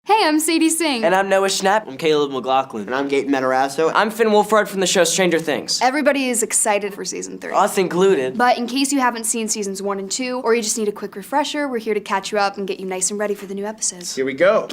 Hey, I'm Sadie Singh. And I'm Noah Schnapp. I'm Caleb McLaughlin. And I'm Gaten Matarazzo. I'm Finn Wolfhard from the show Stranger Things. Everybody is excited for season 3. Us included. But in case you haven't seen seasons 1 and 2, or you just need a quick refresher, we're here to catch you up and get you nice and ready for the new episodes. Here we go.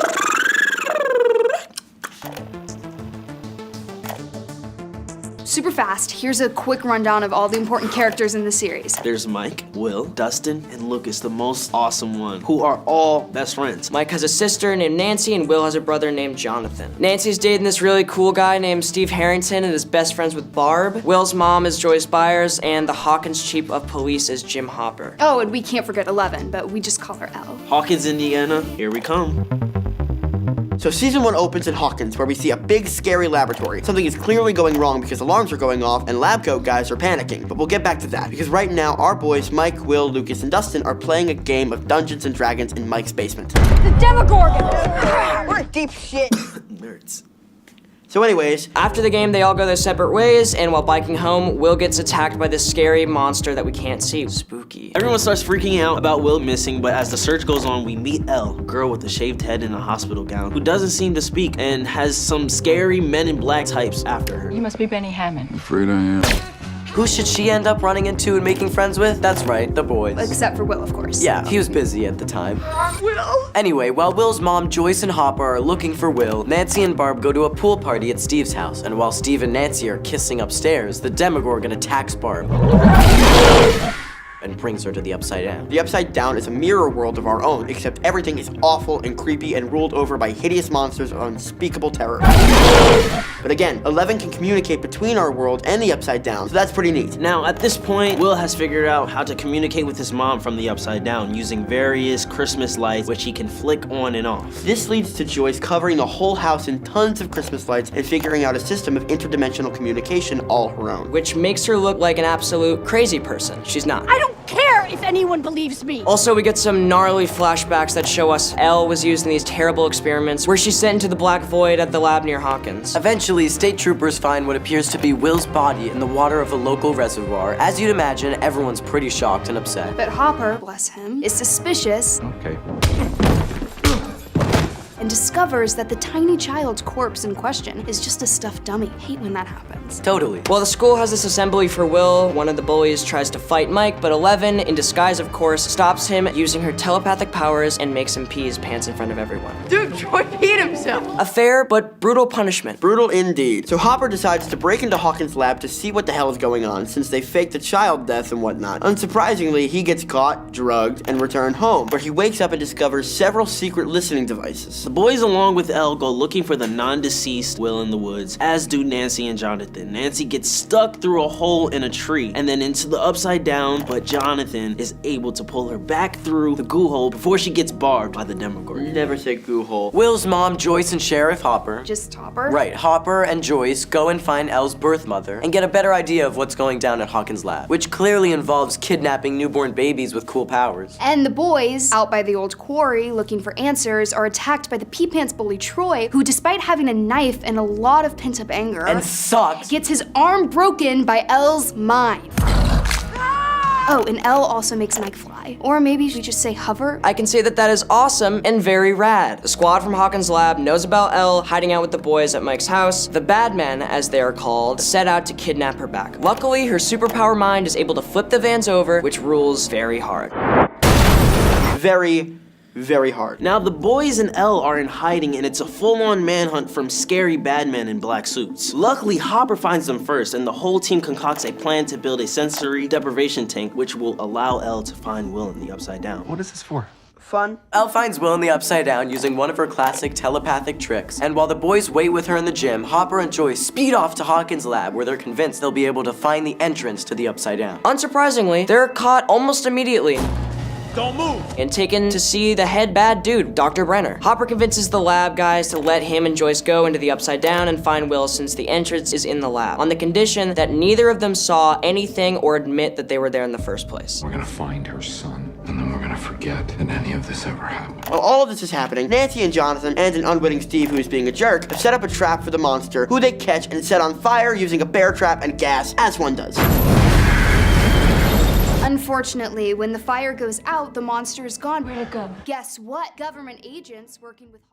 Super fast, here's a quick rundown of all the important characters in the series. There's Mike, Will, Dustin, and Lucas, the most awesome one, who are all best friends. Mike has a sister named Nancy, and Will has a brother named Jonathan. Nancy's dating this really cool guy named Steve Harrington and is best friends with Barb. Will's mom is Joyce Byers, and the Hawkins chief of police is Jim Hopper. Oh, and we can't forget 11, but we just call her Elle. Hawkins, Indiana, here we come. So season 1 opens in Hawkins, where we see a big, scary laboratory. Something is clearly going wrong because alarms are going off and lab coat guys are panicking. But we'll get back to that, because right now our boys, Mike, Will, Lucas, and Dustin, are playing a game of Dungeons and Dragons in Mike's basement. The Demogorgon! We're in deep shit. Nerds. So anyways, After the game, they all go their separate ways, and while biking home, Will gets attacked by this scary monster that we can't see. Spooky. Everyone starts freaking out about Will missing, but as the search goes on, we meet Elle, a girl with a shaved head and a hospital gown, who doesn't seem to speak and has some scary Men in Black types after her. You must be Benny Hammond. Afraid I am. Who should she end up running into and making friends with? That's right, the boys. Except for Will, of course. Yeah, he was busy at the time. Will! Anyway, while Will's mom, Joyce, and Hopper are looking for Will, Nancy and Barb go to a pool party at Steve's house, and while Steve and Nancy are kissing upstairs, the Demogorgon attacks Barb and brings her to the Upside Down. the Upside Down is a mirror world of our own, except everything is awful and creepy and ruled over by hideous monsters of unspeakable terror. But again, 11 can communicate between our world and the Upside Down, so that's pretty neat. Now, at this point, Will has figured out how to communicate with his mom from the Upside Down using various Christmas lights, which he can flick on and off. This leads to Joyce covering the whole house in tons of Christmas lights and figuring out a system of interdimensional communication all her own. Which makes her look like an absolute crazy person. She's not. I don't care if anyone believes me. Also, we get some gnarly flashbacks that show us Elle was used in these terrible experiments where she's sent into the black void at the lab near Hawkins. Eventually, state troopers find what appears to be Will's body in the water of a local reservoir. As you'd imagine, everyone's pretty shocked and upset. But Hopper, bless him, is suspicious Okay. and discovers that the tiny child's corpse in question is just a stuffed dummy. Hate when that happens. Totally. While the school has this assembly for Will, one of the bullies tries to fight Mike, but 11, in disguise of course, stops him using her telepathic powers and makes him pee his pants in front of everyone. Dude, Troy peed himself. A fair but brutal punishment. Brutal indeed. So Hopper decides to break into Hawkins' lab to see what the hell is going on, since they faked the child death and whatnot. Unsurprisingly, he gets caught, drugged, and returned home, where he wakes up and discovers several secret listening devices. The boys, along with Elle, go looking for the non-deceased Will in the woods, as do Nancy and Jonathan. Nancy gets stuck through a hole in a tree and then into the Upside Down, but Jonathan is able to pull her back through the goo hole before she gets barbed by the Demogorgon. Never say goo hole. Will's mom, Joyce, and Sheriff Hopper. Just Hopper? Right, Hopper and Joyce go and find Elle's birth mother and get a better idea of what's going down at Hawkins' lab, which clearly involves kidnapping newborn babies with cool powers. And the boys, out by the old quarry looking for answers, are attacked by the Pea Pants bully Troy, who despite having a knife and a lot of pent-up anger, And sucks. gets his arm broken by Elle's mind. Oh, and Elle also makes Mike fly. Or maybe we just say hover. I can say that that is awesome and very rad. The squad from Hawkins' lab knows about Elle hiding out with the boys at Mike's house. The bad men, as they are called, set out to kidnap her back. Luckily, her superpower mind is able to flip the vans over, which rules very hard. Very hard. Now, the boys and Elle are in hiding, and it's a full-on manhunt from scary bad men in black suits. Luckily, Hopper finds them first, and the whole team concocts a plan to build a sensory deprivation tank, which will allow Elle to find Will in the Upside Down. What is this for? Fun. Elle finds Will in the Upside Down using one of her classic telepathic tricks, and while the boys wait with her in the gym, Hopper and Joyce speed off to Hawkins' lab where they're convinced they'll be able to find the entrance to the Upside Down. Unsurprisingly, they're caught almost immediately. Don't move! And taken to see the head bad dude, Dr. Brenner. Hopper convinces the lab guys to let him and Joyce go into the Upside Down and find Will since the entrance is in the lab, on the condition that neither of them saw anything or admit that they were there in the first place. We're gonna find her son, and then we're gonna forget that any of this ever happened. While all of this is happening, Nancy and Jonathan and an unwitting Steve who is being a jerk have set up a trap for the monster, who they catch and set on fire using a bear trap and gas, as one does. Unfortunately, when the fire goes out, the monster is gone. Where'd it go? Guess what? Government agents working with